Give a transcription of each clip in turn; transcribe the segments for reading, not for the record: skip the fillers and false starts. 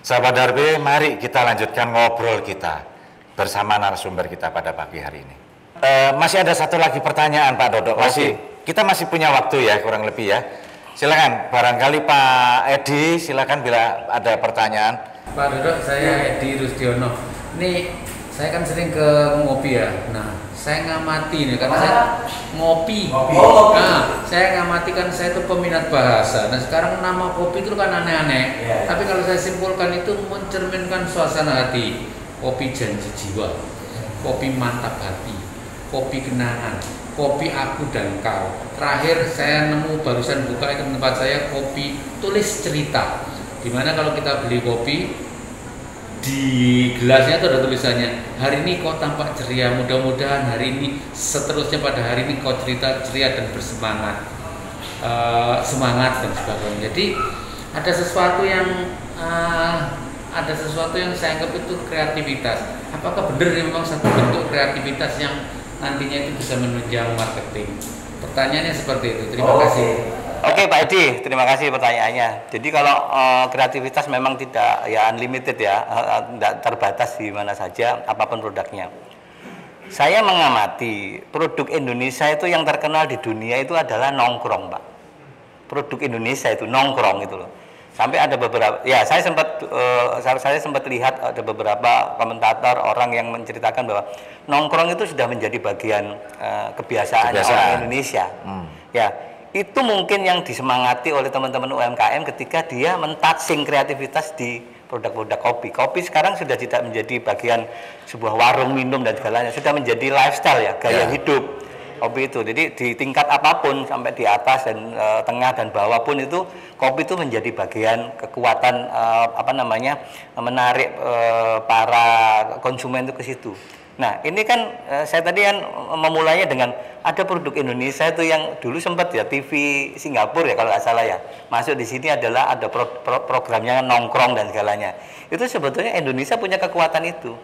Sahabat Darbe, mari kita lanjutkan ngobrol kita bersama narasumber kita pada pagi hari ini. Masih ada satu lagi pertanyaan Pak Dodo. Kita masih punya waktu ya, kurang lebih ya. Silakan, barangkali Pak Edi, silakan bila ada pertanyaan. Pak Dodo, saya Edi Rustiono. Ini saya kan sering ke ngopi ya. Nah, saya ngamati nih karena saya ngopi. Nah, saya ngamati kan saya itu peminat bahasa. Nah, sekarang nama kopi itu kan aneh-aneh. Tapi kalau saya simpulkan itu mencerminkan suasana hati. Kopi janji jiwa, kopi mantap hati, kopi kenangan, kopi aku dan kau. Terakhir saya nemu barusan buka itu tempat saya kopi tulis cerita. Dimana kalau kita beli kopi di gelasnya itu ada tulisannya, hari ini kau tampak ceria, mudah-mudahan hari ini seterusnya pada hari ini kau cerita ceria dan bersemangat, semangat dan sebagainya. Jadi ada sesuatu yang saya anggap itu kreativitas. Apakah benar ini memang satu bentuk kreativitas yang nantinya itu bisa menunjang marketing? Pertanyaannya seperti itu. Terima kasih. Oke Pak Edi, terima kasih pertanyaannya. Jadi kalau kreativitas memang tidak ya unlimited ya, tidak terbatas di mana saja apapun produknya. Saya mengamati produk Indonesia itu yang terkenal di dunia itu adalah nongkrong Pak. Produk Indonesia itu nongkrong itu loh. Sampai ada beberapa, ya saya sempat lihat ada beberapa komentator orang yang menceritakan bahwa nongkrong itu sudah menjadi bagian kebiasaan orang Indonesia. Ya, itu mungkin yang disemangati oleh teman-teman UMKM ketika dia mentouching kreativitas di produk-produk kopi. Kopi sekarang sudah tidak menjadi bagian sebuah warung minum dan segalanya, sudah menjadi lifestyle ya, gaya hidup. Kopi itu, jadi di tingkat apapun sampai di atas dan tengah dan bawah pun itu kopi itu menjadi bagian kekuatan menarik para konsumen itu ke situ. Nah ini kan saya tadi kan memulainya dengan ada produk Indonesia itu yang dulu sempat ya TV Singapura ya kalau nggak salah ya masuk di sini adalah ada programnya nongkrong dan segalanya. Itu sebetulnya Indonesia punya kekuatan itu.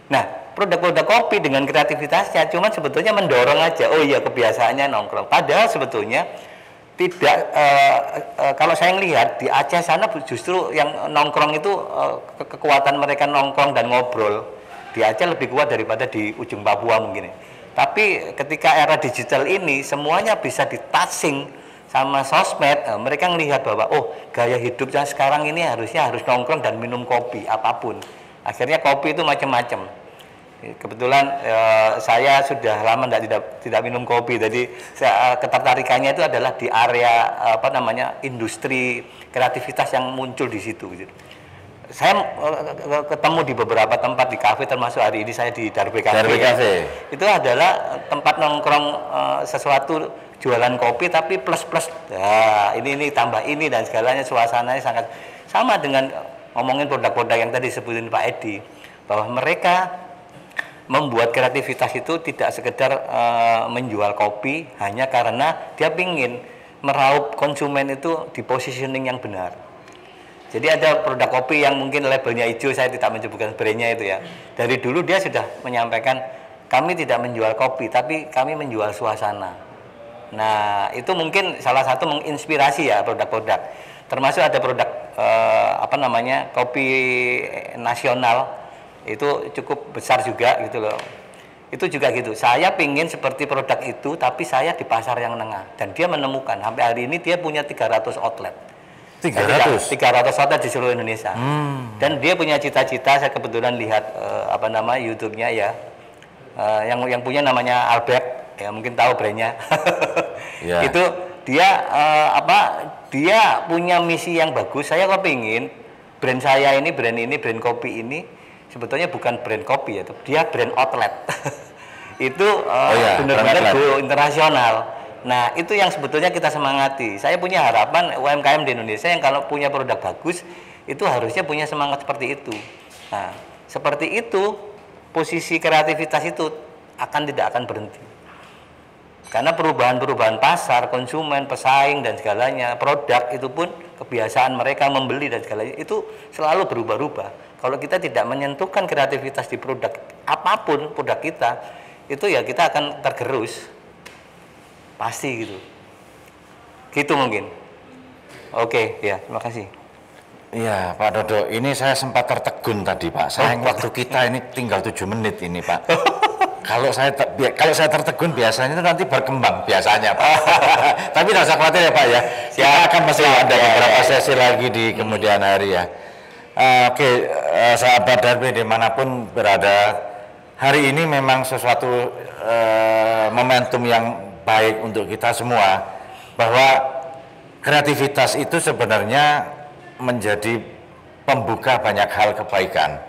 Nah, produk-produk kopi dengan kreativitasnya cuman sebetulnya mendorong aja, oh iya kebiasaannya nongkrong. Padahal sebetulnya tidak, kalau saya melihat di Aceh sana justru yang nongkrong itu kekuatan mereka nongkrong dan ngobrol di Aceh lebih kuat daripada di ujung Papua mungkin. Tapi ketika era digital ini semuanya bisa ditouching sama sosmed, mereka melihat bahwa oh gaya hidupnya sekarang ini harus nongkrong dan minum kopi apapun. Akhirnya kopi itu macam-macam. Kebetulan saya sudah lama tidak minum kopi, jadi ketertarikannya itu adalah di area industri kreativitas yang muncul di situ. Gitu. Saya ketemu di beberapa tempat di kafe, termasuk hari ini saya di Darbe Cafe. Itu adalah tempat nongkrong sesuatu jualan kopi tapi plus-plus. Nah, ini tambah ini dan segalanya, suasananya sangat sama dengan ngomongin produk-produk yang tadi disebutin Pak Edi, bahwa mereka membuat kreativitas itu tidak sekedar menjual kopi hanya karena dia ingin meraup konsumen itu di positioning yang benar. Jadi ada produk kopi yang mungkin labelnya hijau, saya tidak menyebutkan brandnya itu ya. Dari dulu dia sudah menyampaikan kami tidak menjual kopi tapi kami menjual suasana. Nah itu mungkin salah satu menginspirasi ya produk-produk. Termasuk ada produk kopi nasional itu cukup besar juga gitu loh. Itu juga gitu. Saya pingin seperti produk itu tapi saya di pasar yang menengah dan dia menemukan sampai hari ini dia punya 300 outlet. 300 outlet di seluruh Indonesia. Dan dia punya cita-cita, saya kebetulan lihat YouTube-nya ya. Yang punya namanya Albert ya mungkin tahu brandnya. Yeah. Itu dia dia punya misi yang bagus. Saya kepingin brand saya ini, brand kopi ini sebetulnya bukan brand kopi ya, dia brand outlet. Itu benar-benar go internasional. Nah itu yang sebetulnya kita semangati. Saya punya harapan UMKM di Indonesia yang kalau punya produk bagus itu harusnya punya semangat seperti itu. Nah seperti itu posisi kreativitas itu tidak akan berhenti. Karena perubahan-perubahan pasar, konsumen, pesaing dan segalanya, produk itu pun kebiasaan mereka membeli dan segalanya itu selalu berubah-ubah. Kalau kita tidak menyentuhkan kreativitas di produk apapun produk kita, itu ya kita akan tergerus. Pasti gitu. Gitu mungkin. Oke, ya, terima kasih. Iya Pak Dodo, ini saya sempat tertegun tadi Pak. Sayang waktu kita ini tinggal 7 menit ini Pak. Kalau saya tertegun biasanya itu nanti berkembang biasanya Pak. Tapi tidak usah khawatir ya Pak ya. Kita akan masih ada beberapa sesi lagi di kemudian hari ya. Oke, sahabat Darbe dimanapun berada, hari ini memang sesuatu momentum yang baik untuk kita semua, bahwa kreativitas itu sebenarnya menjadi pembuka banyak hal kebaikan.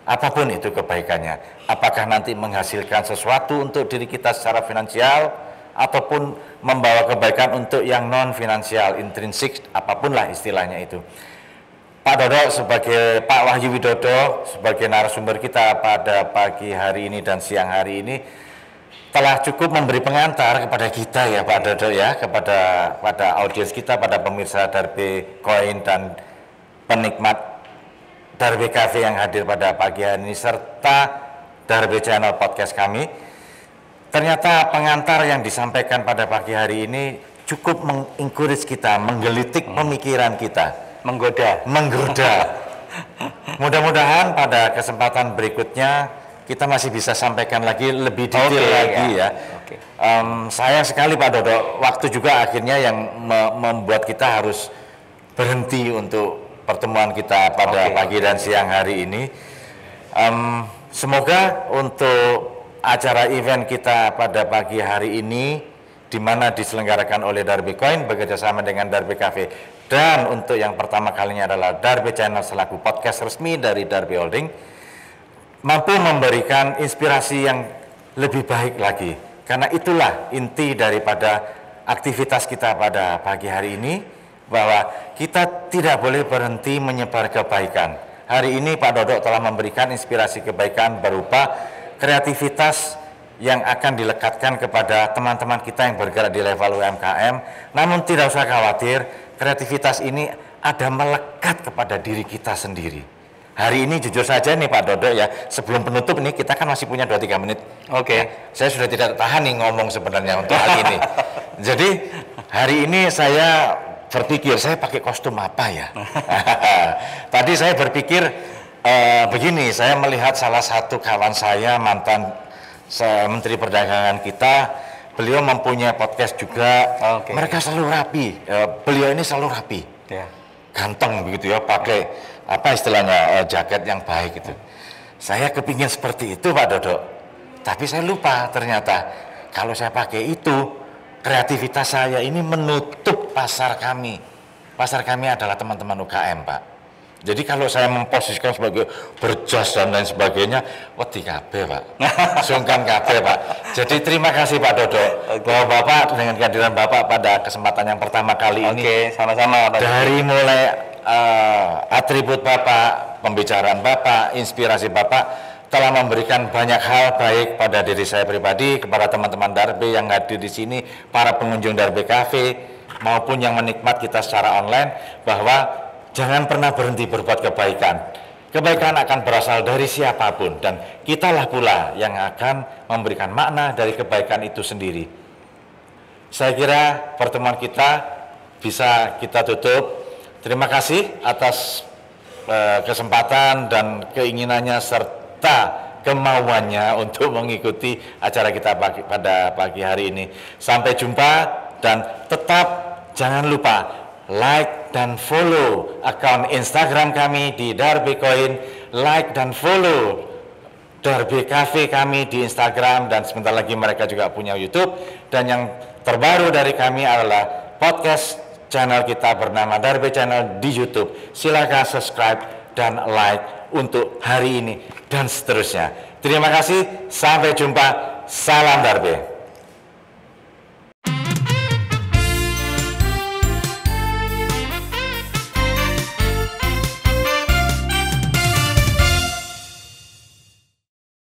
Apapun itu kebaikannya, apakah nanti menghasilkan sesuatu untuk diri kita secara finansial, ataupun membawa kebaikan untuk yang non finansial, intrinsik, apapun lah istilahnya itu. Pak Dodo sebagai Pak Wahyu Widodo sebagai narasumber kita pada pagi hari ini dan siang hari ini telah cukup memberi pengantar kepada kita ya Pak Dodo ya, pada audiens kita, pada pemirsa Darbe Coin dan penikmat Darbe Cafe yang hadir pada pagi hari ini serta Darbe Channel podcast kami. Ternyata pengantar yang disampaikan pada pagi hari ini cukup mengencourage kita, menggelitik pemikiran kita, menggoda. Mudah-mudahan pada kesempatan berikutnya kita masih bisa sampaikan lagi lebih detail lagi ya. Sayang sekali Pak Dodo, waktu juga akhirnya yang membuat kita harus berhenti untuk pertemuan kita pada pagi dan siang hari ini. Semoga untuk acara event kita pada pagi hari ini, di mana diselenggarakan oleh Darbe Coin bekerjasama dengan Darbe Cafe, dan untuk yang pertama kalinya adalah Darbe Channel selaku podcast resmi dari Darbe Holding, mampu memberikan inspirasi yang lebih baik lagi, karena itulah inti daripada aktivitas kita pada pagi hari ini, bahwa kita tidak boleh berhenti menyebar kebaikan. Hari ini Pak Dodo telah memberikan inspirasi kebaikan berupa kreativitas yang akan dilekatkan kepada teman-teman kita yang bergerak di level UMKM. Namun tidak usah khawatir, kreativitas ini ada melekat kepada diri kita sendiri. Hari ini jujur saja nih Pak Dodo ya, sebelum penutup nih kita kan masih punya 2-3 menit. Saya sudah tidak tahan nih ngomong sebenarnya untuk hal ini. Jadi hari ini saya berpikir saya pakai kostum apa ya. Tadi saya berpikir begini, saya melihat salah satu kawan saya, mantan Menteri Perdagangan kita, beliau mempunyai podcast juga. Mereka selalu rapi, beliau ini selalu rapi, ganteng begitu ya, pakai apa istilahnya, jaket yang baik itu. Saya kepingin seperti itu Pak Dodo, tapi saya lupa ternyata kalau saya pakai itu, kreativitas saya ini menutup pasar kami. Pasar kami adalah teman-teman UKM Pak. Jadi kalau saya memposisikan sebagai berjas dan lain sebagainya, wedi kabeh Pak, sungkan kabeh Pak. Jadi terima kasih Pak Dodo, bahwa Bapak dengan kehadiran Bapak pada kesempatan yang pertama kali ini, sama-sama Pak. Dari mulai atribut Bapak, pembicaraan Bapak, inspirasi Bapak telah memberikan banyak hal baik pada diri saya pribadi, kepada teman-teman Darbe yang hadir di sini, para pengunjung Darbe Cafe, maupun yang menikmat kita secara online, bahwa jangan pernah berhenti berbuat kebaikan. Kebaikan akan berasal dari siapapun, dan kitalah pula yang akan memberikan makna dari kebaikan itu sendiri. Saya kira pertemuan kita bisa kita tutup. Terima kasih atas kesempatan dan keinginannya serta kemauannya untuk mengikuti acara kita pada pagi hari ini. Sampai jumpa, dan tetap jangan lupa like dan follow akun Instagram kami di Darbe Coin, like dan follow Darbe Cafe kami di Instagram, dan sebentar lagi mereka juga punya YouTube. Dan yang terbaru dari kami adalah podcast channel kita bernama Darbe Channel di YouTube. Silakan subscribe dan like untuk hari ini dan seterusnya. Terima kasih, sampai jumpa, salam Darbe.